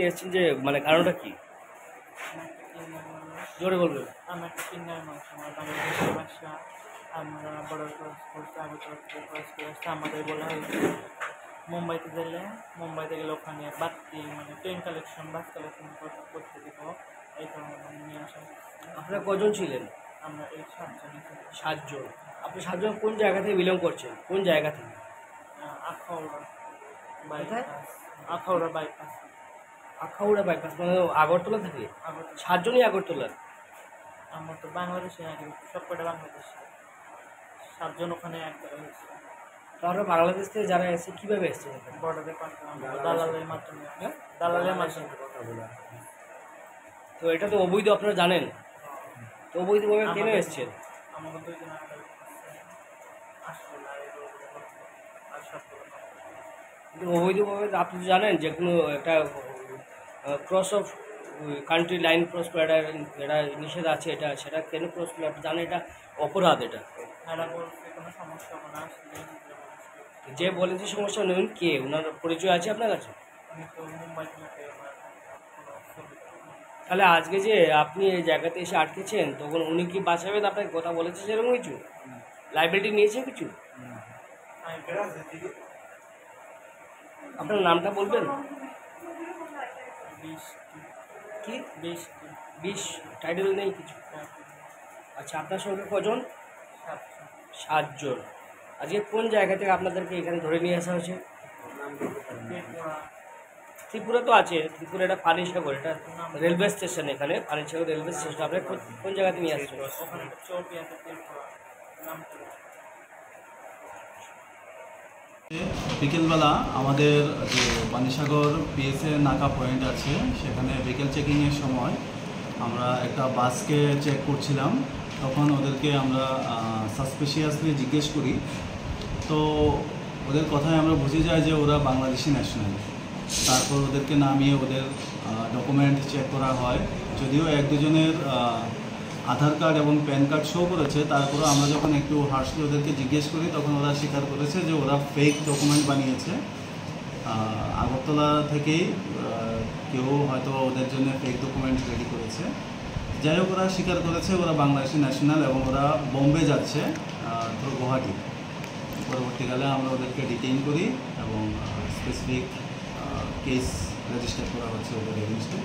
এসেছেন যে মানে কারণটা কি? জোরে বলবেন। আমি একটা কিন্নার মানুষ, আমার বাংলাদেশের ভাষা, আমরা বড় ক্লাস করছি, আগে ক্লাস করে আসছি। আমাদের বলা হয়েছে মুম্বাইতে গেলে ওখানে বাড়তি মানে ট্রেন কালেকশন, বাস কালেকশন করতে দিব, এই কারণে নিয়ে আসা। আপনারা কজন ছিলেন? আমরা এই 7 জন। 7 জন। আপনি 7 জন কোন জায়গা থেকে বিলং করছেন? কোন জায়গা থেকে? Akhaura bypass. Akhaura bypass. Akhaura bypass মানে আগরতলা থেকে? 7 জনই আগরতলার? আমার তো বাংলাদেশে আগে সবকটা বাংলাদেশে, 7 জন ওখানে এক জায়গায় হয়েছে। তারপরে বাংলাদেশ থেকে যারা এসেছে কীভাবে এসেছে? বর্ডারে পাঠালাম দালালের মাধ্যমে। দালালের মাধ্যমে। তো এটা তো অবৈধ, আপনারা জানেন তো? অবৈধভাবে কেন এসছেন? আমাকে 2 দিন আগে আসলে আর সব কিন্তু অবৈধভাবে আপনি তো জানেন যে কোনো একটা cross of country line cross করা এটা নিষেধ আছে, এটা সেটা কেন ক্রস করলে আপনি জানেন এটা অপরাধ। এটা এরা বলছে কোনো সমস্যা হবে না, আসলে যে বলেছে সমস্যা নেই, কে ওনার পরিচয় আছে আপনার কাছে? আমি তো মুম্বাই থেকে। তাহলে আজকে যে আপনি এই জায়গাতে এসে আটকেছেন, তখন উনি কি বাঁচাবেন আপনাকে কথা বলেছে সেরকম কিছু? লাইবিলিটি নিয়েছে কিছু? আপনার নামটা বলবেন? কি 20 টাইটেল নেই কিছু? আচ্ছা, আপনার সঙ্গে কজন? 7 জন। আজকে কোন জায়গা থেকে আপনাদেরকে এখানে ধরে নিয়ে আসা হয়েছে? ত্রিপুরা তো আছে, ত্রিপুরা এটা পানিসাগর, এটা রেলওয়ে স্টেশন, এখানে পানিসাগর রেলওয়ে স্টেশন। আপনি কোন জায়গা থেকে নিয়ে আসছেন? বিকেলবেলা আমাদের যে পানিসাগর পিএসএ নাকা পয়েন্ট আছে, সেখানে বিকেল চেকিংয়ের সময় আমরা একটা বাসকে চেক করছিলাম। তখন ওদেরকে আমরা সাসপিশিয়াসলি জিজ্ঞেস করি, তো ওদের কথায় আমরা বুঝে যাই যে ওরা বাংলাদেশি ন্যাশনাল। তারপর ওদেরকে নামিয়ে ওদের ডকুমেন্ট চেক করা হয়। যদিও 1-2 জনের আধার কার্ড এবং প্যান কার্ড শো করেছে, তারপরে আমরা যখন একটু হার্শলি ওদেরকে জিজ্ঞেস করি, তখন ওরা স্বীকার করেছে যে ওরা ফেক ডকুমেন্ট বানিয়েছে। আগরতলা থেকেই কেউ হয়তো ওদের জন্য ফেক ডকুমেন্ট রেডি করেছে। যাই হোক, ওরা স্বীকার করেছে ওরা বাংলাদেশি ন্যাশনাল এবং ওরা বোম্বে যাচ্ছে থ্রু গুয়াহাটি। পরবর্তীকালে আমরা ওদেরকে ডিটেইন করি এবং স্পেসিফিক কেস রেজিস্টার করা হচ্ছে ওদের এগেইনস্টে।